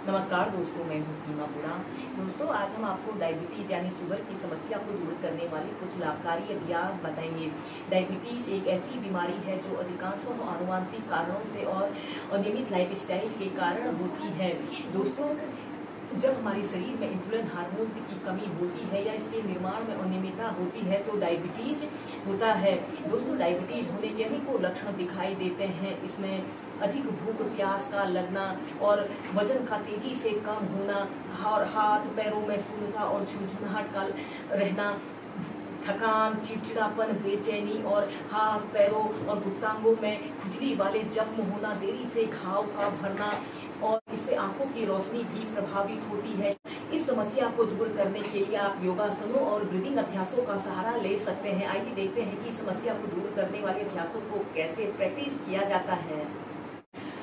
नमस्कार दोस्तों, मैं हूँ सीमा बुरा। दोस्तों, आज हम आपको डायबिटीज यानी शुगर की समस्या को दूर करने वाले कुछ लाभकारी अभ्यास बताएंगे। डायबिटीज एक ऐसी बीमारी है जो अधिकांशतः आनुवंशिक कारणों से और अनियमित लाइफस्टाइल के कारण होती है। दोस्तों, जब हमारे शरीर में इंसुलिन हार्मोन की कमी होती है या इसके निर्माण में अनियमितता होती है तो डायबिटीज होता है। दोस्तों, डायबिटीज होने के अनेकों लक्षण दिखाई देते हैं। इसमें अधिक भूख प्यास का लगना और वजन का तेजी से कम होना और हाथ पैरों में सूजन और झुंझुनाहट का रहना, थकान, चिड़चिड़ापन, बेचैनी और हाथ पैरों और गुप्तांगों में खुजली वाले जख्म होना, देरी से घाव का भरना और इससे आंखों की रोशनी भी प्रभावित होती है। इस समस्या को दूर करने के लिए आप योगासनों और ब्रीदिंग अभ्यासों का सहारा ले सकते हैं। आइए देखते हैं कि इस समस्या को दूर करने वाले अभ्यासों को कैसे प्रैक्टिस किया जाता है।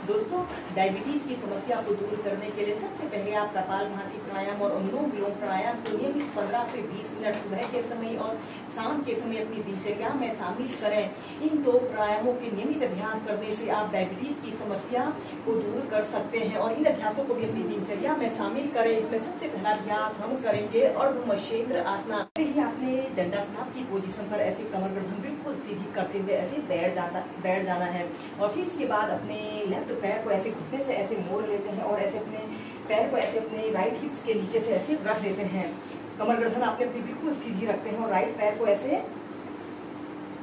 दोस्तों, डायबिटीज की समस्या को दूर करने के लिए सबसे पहले आप कपालभाति प्राणायाम और अनुलोम विलोम प्राणायाम को नियमित 15 से 20 मिनट सुबह के समय और शाम के समय अपनी दिनचर्या में शामिल करें। इन दो प्राणायामों के नियमित अभ्यास करने से आप डायबिटीज की समस्या को दूर कर सकते हैं और इन अभ्यासों को भी अपनी दिनचर्या में शामिल करें। इसमें सबसे पहला अभ्यास हम करेंगे अर्धमर्शेंद्र आसन। आपने दंडासन की पोजीशन पर ऐसे कमर गर्दन बिल्कुल सीधी करते हुए ऐसे बैठ जाना है और फिर इसके बाद अपने लेफ्ट पैर को ऐसे घुटने से ऐसे मोड़ लेते हैं और ऐसे अपने पैर को ऐसे अपने राइट हिप्स के नीचे से ऐसे रख देते हैं। कमर गर्दन आपने अपनी बिल्कुल सीधी रखते हैं और राइट पैर को ऐसे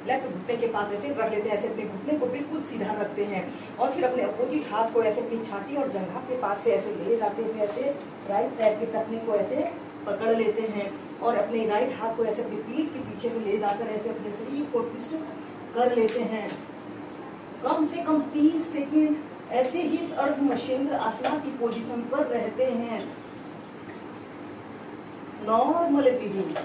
लेफ्ट घुटने के पास ऐसे रख लेते हैं। ऐसे अपने घुटने को बिल्कुल सीधा रखते हैं और फिर अपने अपोजिट हाथ को ऐसे अपनी छाती और जंघा के पास से ऐसे ले जाते हुए ऐसे राइट पैर के टखने को ऐसे पकड़ लेते हैं और अपने राइट हाथ को ऐसे अपनी पीठ के पीछे से ले जाकर ऐसे अपने शरीर को ट्विस्ट कर लेते हैं। कम से कम 30 सेकेंड ऐसे ही इस अर्धमर्शेंद्र आसन की पोजीशन पर रहते हैं। Normal breathing.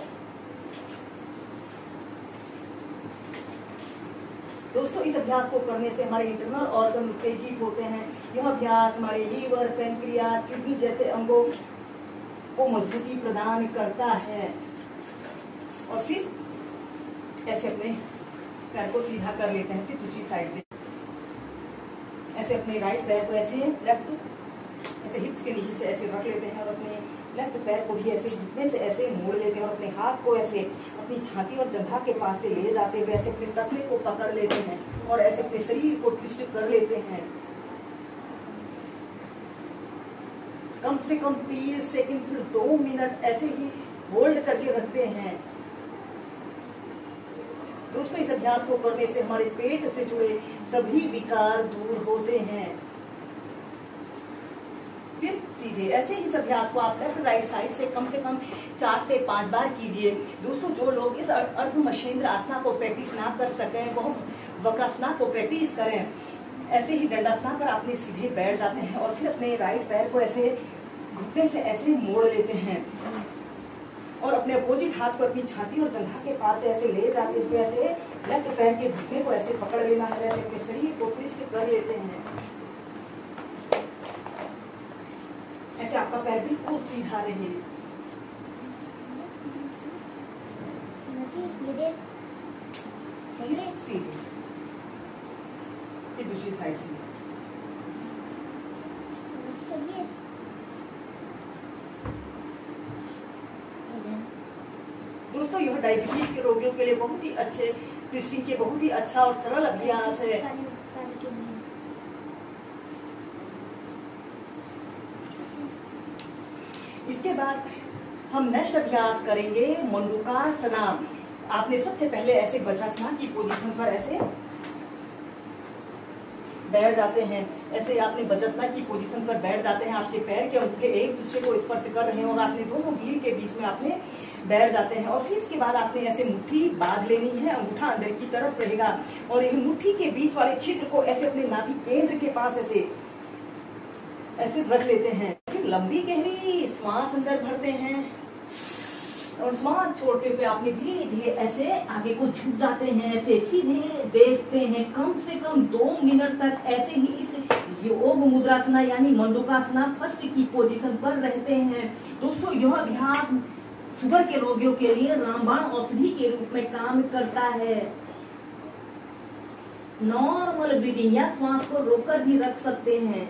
दोस्तों, इस अभ्यास को करने से हमारे इंटरनल ऑर्गन उत्तेजित होते हैं। यह अभ्यास हमारे लीवर, पैंक्रियाज, किडनी जैसे अंगों को मजबूती प्रदान करता है। और फिर ऐसे अपने पैर को सीधा कर लेते हैं। फिर दूसरी साइड से ऐसे अपने राइट पैर को ऐसे लेफ्ट ऐसे हिप्स के नीचे से ऐसे रख लेते हैं और अपने लेफ्ट पैर को भी ऐसे घुटने से ऐसे मोड़ लेते हैं और अपने हाथ को ऐसे अपनी छाती और जंघा के पास से ले जाते हुए ऐसे अपने टखने को पकड़ लेते हैं और ऐसे अपने शरीर को ट्विस्ट कर लेते हैं। कम से कम 30 सेकंड फिर 2 मिनट ऐसे ही होल्ड करके रखते हैं। दोस्तों, इस अभ्यास को करने से हमारे पेट से जुड़े सभी विकार दूर होते हैं। फिर सीधे ऐसे ही इस अभ्यास को आप लेफ्ट राइट साइड से कम 4 से 5 बार कीजिए। दोस्तों, जो लोग इस अर्धमर्शेंद्र आसन को प्रैक्टिस ना कर सके वो वक्रासन को प्रैक्टिस करें। ऐसे ही दंडासन पर आपने सीधे बैठ जाते हैं और फिर अपने राइट पैर को ऐसे घुटने से ऐसे मोड़ लेते हैं और अपने अपोजिट हाथ को अपनी छाती और जंघा के पास से ऐसे ले जाते हुए ऐसे लेफ्ट पैर के घुटने को ऐसे पकड़ लेना है। ऐसे अपने शरीर को ट्विस्ट कर लेते हैं। ऐसे आपका पैर बिल्कुल सीधा रहे। सीधे फिर दूसरी साइड से दोस्तों, यह डायबिटीज के रोगियों के लिए बहुत ही अच्छे ट्विस्टिंग के बहुत ही अच्छा और सरल अभ्यास है। इसके बाद हम नेक्स्ट अभ्यास करेंगे मंडूकासन। आपने सबसे पहले ऐसे वज्रासन की पोजीशन पर ऐसे बैठ जाते हैं। ऐसे आपने वज्रासन की पोजीशन पर बैठ जाते हैं। आपके पैर के अंगूठे एक दूसरे को स्पर्श कर रहे हैं और आपने दोनों रीढ़ के बीच में आपने बैठ जाते हैं और फिर इसके बाद आपने ऐसे मुट्ठी बांध लेनी है। अंगूठा अंदर की तरफ रहेगा और यह मुट्ठी के बीच वाले छिद्र को ऐसे अपने नाभि केंद्र के पास ऐसे रख लेते हैं। फिर लंबी गहरी श्वास अंदर भरते हैं और श्वास छोड़ते हुए आपने धीरे धीरे ऐसे आगे को झुक जाते हैं। ऐसे सीधे देखते हैं। कम से कम 2 मिनट तक ऐसे ही इस योग मुद्रासन यानी मंडूकासन फर्स्ट की पोजीशन पर रहते हैं। दोस्तों, यह अभ्यास शुगर के रोगियों के लिए रामबाण औषधि के रूप में काम करता है। नॉर्मल ब्रीदिंग या श्वास को रोककर भी रख सकते हैं।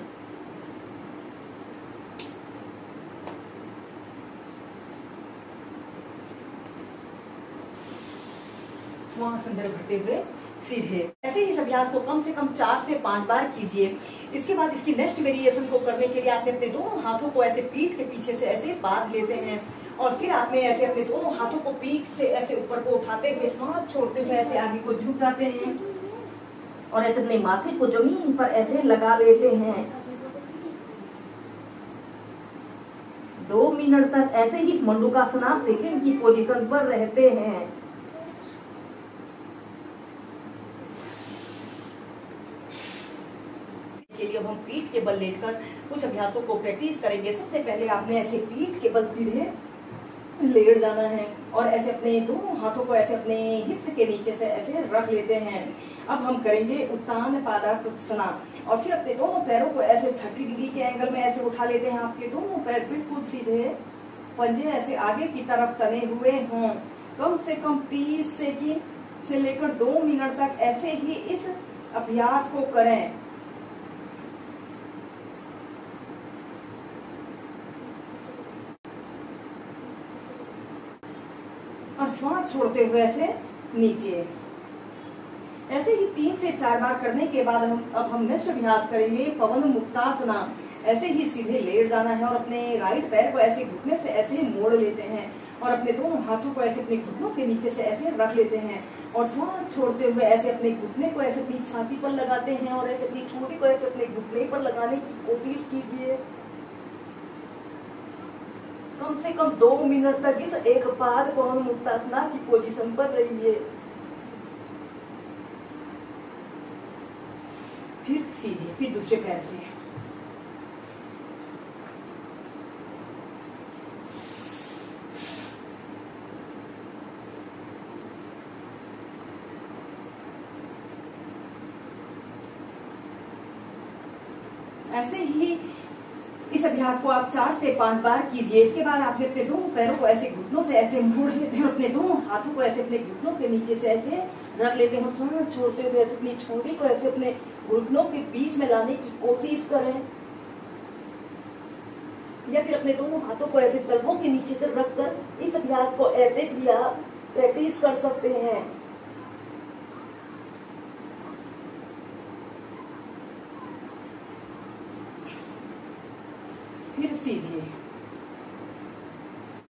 श्वास अंदर भरते हुए सीधे। ऐसे ही इस अभ्यास को कम से कम 4 से 5 बार कीजिए। इसके बाद इसकी नेक्स्ट वेरिएशन को करने के लिए आप अपने दोनों हाथों को ऐसे पीठ के पीछे से ऐसे बांध लेते हैं और फिर आपने ऐसे अपने दोनों हाथों को पीठ से ऐसे ऊपर को उठाते हुए सांस छोड़ते हुए ऐसे आगे को झुक जाते हैं और ऐसे अपने माथे को जमीन पर ऐसे लगा लेते हैं। 2 मिनट तक ऐसे ही मंडूकासन सेकंड की पोजीशन पर रहते हैं। के लिए अब हम पीठ के बल लेटकर कुछ अभ्यासों को प्रैक्टिस करेंगे। सबसे पहले आपने ऐसे पीठ के बल सीधे लेट जाना है और ऐसे अपने दोनों हाथों को ऐसे अपने हिप्स के नीचे से ऐसे रख लेते हैं। अब हम करेंगे उत्तान पादात्सना और फिर अपने दोनों पैरों को ऐसे 30 डिग्री के एंगल में ऐसे उठा लेते हैं। आपके दोनों पैर बिल्कुल सीधे, पंजे ऐसे आगे की तरफ तने हुए हों। कम से कम 30 सेकंड से लेकर 2 मिनट तक ऐसे ही इस अभ्यास को करें। और श्वास छोड़ते हुए ऐसे नीचे। ऐसे ही 3 से 4 बार करने के बाद हम नेक्स्ट अभ्यास करेंगे पवन मुक्तासना। ऐसे ही सीधे लेट जाना है और अपने राइट पैर को ऐसे घुटने से ऐसे मोड़ लेते हैं और अपने दोनों हाथों को ऐसे अपने घुटनों के नीचे से ऐसे रख लेते हैं और श्वास छोड़ते हुए ऐसे अपने घुटने को ऐसे अपनी छाती पर लगाते हैं और ऐसे अपनी छुट्टी को ऐसे अपने घुटने पर लगाने की कोशिश कीजिए। कम से कम 2 मिनट तक इस एक पाद पवन मुक्तासना की पोजीशन पर रहिए। फिर सीधे, फिर दूसरे पैर से। ऐसे ही इस अभ्यास को आप 4 से 5 बार कीजिए। इसके बाद आप अपने दोनों पैरों को ऐसे घुटनों से ऐसे मोड़ लेते हैं, अपने दोनों हाथों को ऐसे अपने घुटनों के नीचे से ऐसे रख लेते हैं। सांस छोड़ते हुए ऐसे अपनी छोटी को ऐसे अपने घुटनों के बीच में लाने की कोशिश करें या फिर अपने दोनों हाथों को ऐसे तलवों के नीचे से रखकर इस अभ्यास को ऐसे भी आप प्रैक्टिस कर सकते हैं।